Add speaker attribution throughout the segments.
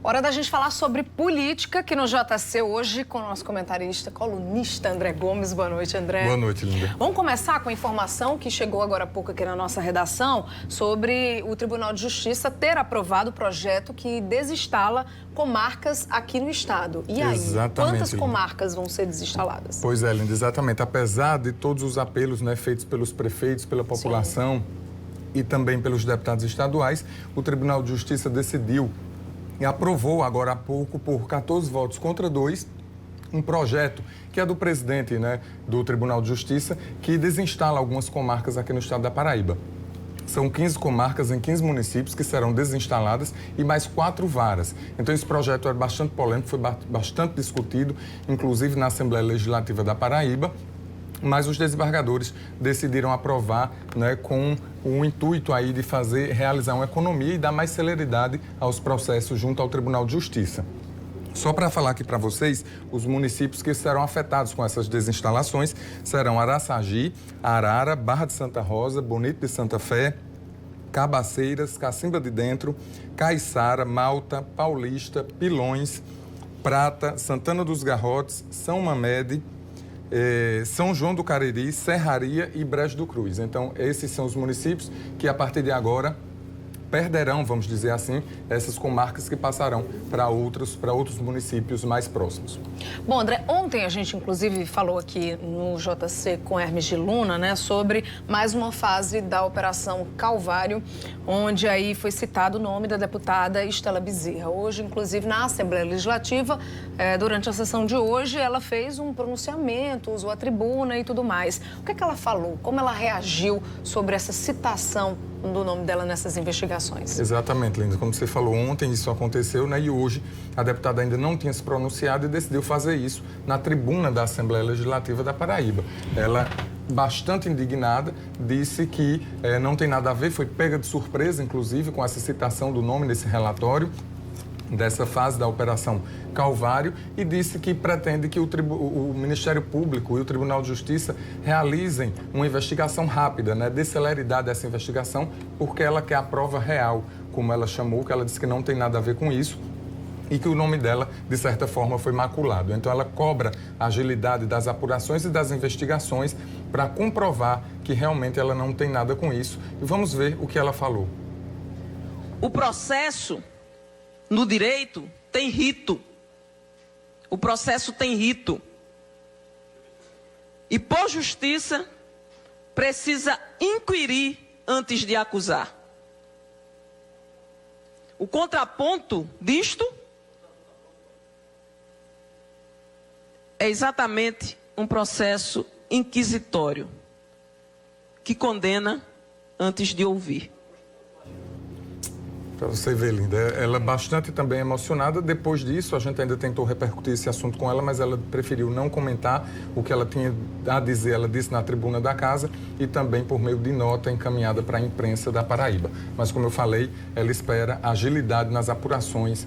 Speaker 1: Hora da gente falar sobre política aqui no JC hoje com o nosso comentarista, colunista André Gomes. Boa noite, André.
Speaker 2: Boa noite, Linda.
Speaker 1: Vamos começar com a informação que chegou agora há pouco aqui na nossa redação sobre o Tribunal de Justiça ter aprovado o projeto que desinstala comarcas aqui no estado. E aí, quantas comarcas vão ser desinstaladas?
Speaker 2: Pois é, Linda, exatamente. Apesar de todos os apelos, né, feitos pelos prefeitos, pela população e também pelos deputados estaduais, o Tribunal de Justiça decidiu e aprovou agora há pouco, por 14 votos contra 2, um projeto que é do presidente, né, do Tribunal de Justiça, que desinstala algumas comarcas aqui no estado da Paraíba. São 15 comarcas em 15 municípios que serão desinstaladas e mais 4 varas. Então, esse projeto era bastante polêmico, foi bastante discutido, inclusive na Assembleia Legislativa da Paraíba. Mas os desembargadores decidiram aprovar, né, com o intuito aí de realizar uma economia e dar mais celeridade aos processos junto ao Tribunal de Justiça. Só para falar aqui para vocês, os municípios que serão afetados com essas desinstalações serão Araçagi, Arara, Barra de Santa Rosa, Bonito de Santa Fé, Cabaceiras, Cacimba de Dentro, Caiçara, Malta, Paulista, Pilões, Prata, Santana dos Garrotes, São Mamede, São João do Cariri, Serraria e Brejo do Cruz. Então, esses são os municípios que, a partir de agora, perderão, vamos dizer assim, essas comarcas que passarão para outros municípios mais próximos.
Speaker 1: Bom, André, ontem a gente, inclusive, falou aqui no JC com Hermes de Luna, né, sobre mais uma fase da Operação Calvário, onde aí foi citado o nome da deputada Estela Bezerra. Hoje, inclusive, na Assembleia Legislativa, durante a sessão de hoje, ela fez um pronunciamento, usou a tribuna e tudo mais. O que é que ela falou? Como ela reagiu sobre essa citação do nome dela nessas investigações?
Speaker 2: Exatamente, Linda. Como você falou, ontem isso aconteceu, né? E hoje a deputada ainda não tinha se pronunciado e decidiu fazer isso na tribuna da Assembleia Legislativa da Paraíba. Ela, bastante indignada, disse que não tem nada a ver, foi pega de surpresa, inclusive, com essa citação do nome nesse relatório, dessa fase da Operação Calvário, e disse que pretende que o Ministério Público e o Tribunal de Justiça realizem uma investigação rápida, né, dê celeridade a essa investigação, porque ela quer a prova real, como ela chamou, que ela disse que não tem nada a ver com isso e que o nome dela, de certa forma, foi maculado. Então, ela cobra a agilidade das apurações e das investigações para comprovar que realmente ela não tem nada com isso. E vamos ver o que ela falou.
Speaker 3: O processo no direito tem rito. O processo tem rito. E, por justiça, precisa inquirir antes de acusar. O contraponto disto é exatamente um processo inquisitório que condena antes de ouvir.
Speaker 2: Para você ver, Linda, ela bastante também emocionada. Depois disso, a gente ainda tentou repercutir esse assunto com ela, mas ela preferiu não comentar o que ela tinha a dizer. Ela disse na tribuna da casa e também por meio de nota encaminhada para a imprensa da Paraíba. Mas, como eu falei, ela espera agilidade nas apurações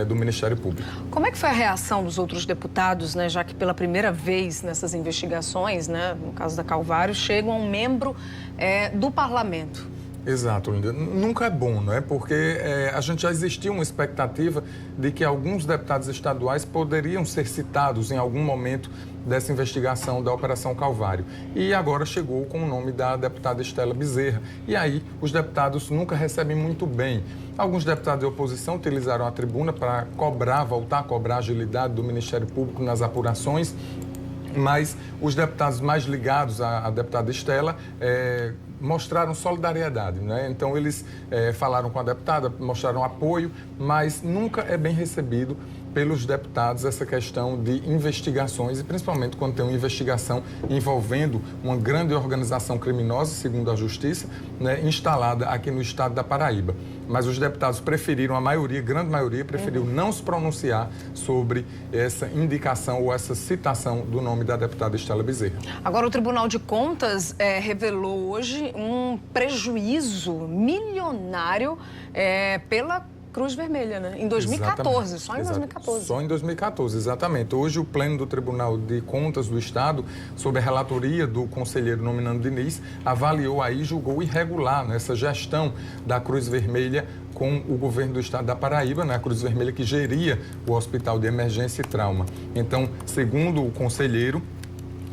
Speaker 2: do Ministério Público.
Speaker 1: Como é que foi a reação dos outros deputados, né, já que pela primeira vez nessas investigações, né, no caso da Calvário, chega um membro do parlamento?
Speaker 2: Exato, Linda. Nunca é bom, não é? Porque a gente já existia uma expectativa de que alguns deputados estaduais poderiam ser citados em algum momento dessa investigação da Operação Calvário. E agora chegou com o nome da deputada Estela Bezerra. E aí, os deputados nunca recebem muito bem. Alguns deputados de oposição utilizaram a tribuna para voltar a cobrar a agilidade do Ministério Público nas apurações, mas os deputados mais ligados à deputada Estela mostraram solidariedade, né? Então, eles falaram com a deputada, mostraram apoio, mas nunca é bem recebido pelos deputados essa questão de investigações, e principalmente quando tem uma investigação envolvendo uma grande organização criminosa, segundo a Justiça, né, instalada aqui no estado da Paraíba. Mas os deputados preferiram, grande maioria, preferiu não se pronunciar sobre essa indicação ou essa citação do nome da deputada Estela Bezerra.
Speaker 1: Agora, o Tribunal de Contas revelou hoje um prejuízo milionário pela Cruz Vermelha, né? Em 2014,
Speaker 2: Exatamente.
Speaker 1: só em 2014.
Speaker 2: Só em 2014, exatamente. Hoje o Pleno do Tribunal de Contas do Estado, sob a relatoria do conselheiro Nominando Diniz, avaliou aí, julgou irregular nessa gestão da Cruz Vermelha com o governo do estado da Paraíba, né? A Cruz Vermelha que geria o Hospital de Emergência e Trauma. Então, segundo o conselheiro,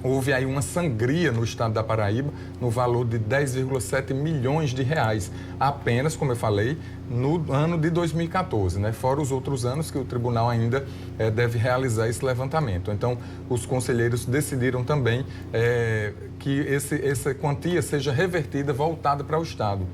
Speaker 2: houve aí uma sangria no estado da Paraíba no valor de 10,7 milhões de reais, apenas, como eu falei, no ano de 2014, né? Fora os outros anos que o tribunal ainda deve realizar esse levantamento. Então, os conselheiros decidiram também que essa quantia seja revertida, voltada para o estado,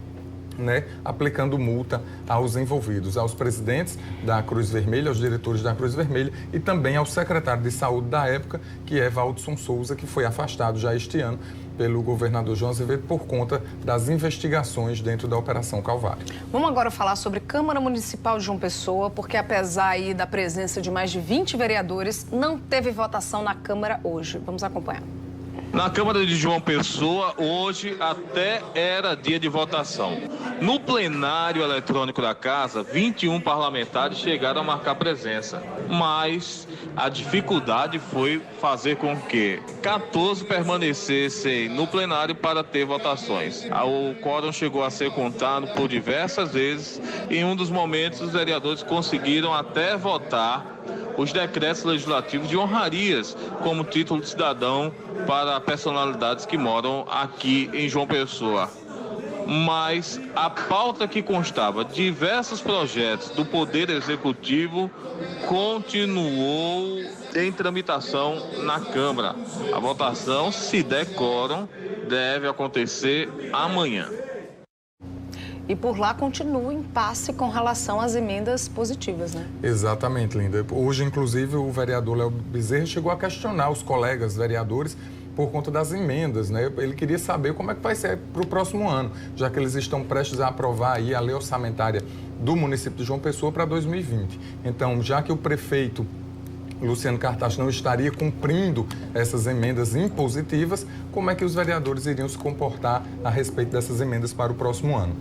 Speaker 2: né, aplicando multa aos envolvidos, aos presidentes da Cruz Vermelha, aos diretores da Cruz Vermelha e também ao secretário de saúde da época, que é Valdson Souza, que foi afastado já este ano pelo governador João Azevedo por conta das investigações dentro da Operação Calvário.
Speaker 1: Vamos agora falar sobre Câmara Municipal de João Pessoa, porque apesar aí da presença de mais de 20 vereadores, não teve votação na Câmara hoje. Vamos acompanhar.
Speaker 4: Na Câmara de João Pessoa, hoje até era dia de votação. No plenário eletrônico da Casa, 21 parlamentares chegaram a marcar presença. Mas a dificuldade foi fazer com que 14 permanecessem no plenário para ter votações. O quórum chegou a ser contado por diversas vezes. Em um dos momentos, os vereadores conseguiram até votar os decretos legislativos de honrarias como título de cidadão para personalidades que moram aqui em João Pessoa. Mas a pauta que constava diversos projetos do Poder Executivo continuou em tramitação na Câmara. A votação, se der quórum, deve acontecer amanhã.
Speaker 1: E por lá continua o impasse com relação às emendas positivas, né?
Speaker 2: Exatamente, Linda. Hoje, inclusive, o vereador Léo Bezerra chegou a questionar os colegas vereadores por conta das emendas, né? Ele queria saber como é que vai ser para o próximo ano, já que eles estão prestes a aprovar aí a lei orçamentária do município de João Pessoa para 2020. Então, já que o prefeito Luciano Cartacho não estaria cumprindo essas emendas impositivas, como é que os vereadores iriam se comportar a respeito dessas emendas para o próximo ano?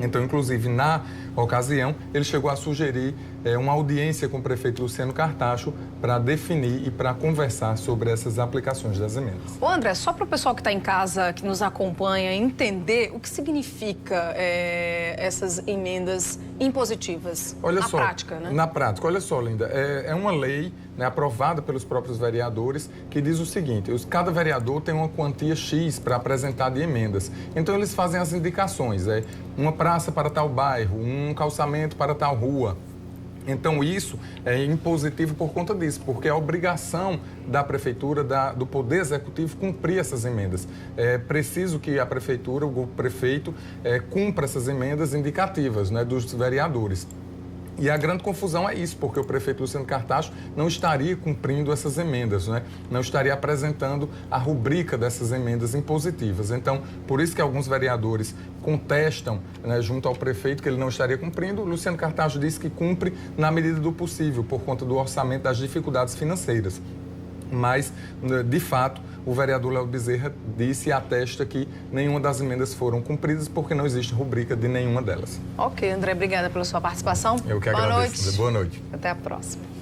Speaker 2: Então, inclusive, na ocasião, ele chegou a sugerir uma audiência com o prefeito Luciano Cartacho para definir e para conversar sobre essas aplicações das emendas.
Speaker 1: Ô André, só para o pessoal que está em casa, que nos acompanha, entender o que significa essas emendas impositivas na prática, né?
Speaker 2: Na prática, olha só, Linda, é uma lei, né, aprovada pelos próprios vereadores que diz o seguinte: cada vereador tem uma quantia X para apresentar de emendas. Então, eles fazem as indicações, uma praça para tal bairro, um calçamento para tal rua. Então, isso é impositivo por conta disso, porque é a obrigação da prefeitura, do Poder Executivo, cumprir essas emendas. É preciso que a prefeitura, o prefeito, cumpra essas emendas indicativas, né, dos vereadores. E a grande confusão é isso, porque o prefeito Luciano Cartacho não estaria cumprindo essas emendas, né? Não estaria apresentando a rubrica dessas emendas impositivas. Então, por isso que alguns vereadores contestam, né, junto ao prefeito, que ele não estaria cumprindo. O Luciano Cartacho disse que cumpre na medida do possível, por conta do orçamento, das dificuldades financeiras. Mas, de fato, o vereador Léo Bezerra disse e atesta que nenhuma das emendas foram cumpridas porque não existe rubrica de nenhuma delas.
Speaker 1: Ok, André, obrigada pela sua participação.
Speaker 2: Eu que agradeço. Boa noite.
Speaker 1: Até a próxima.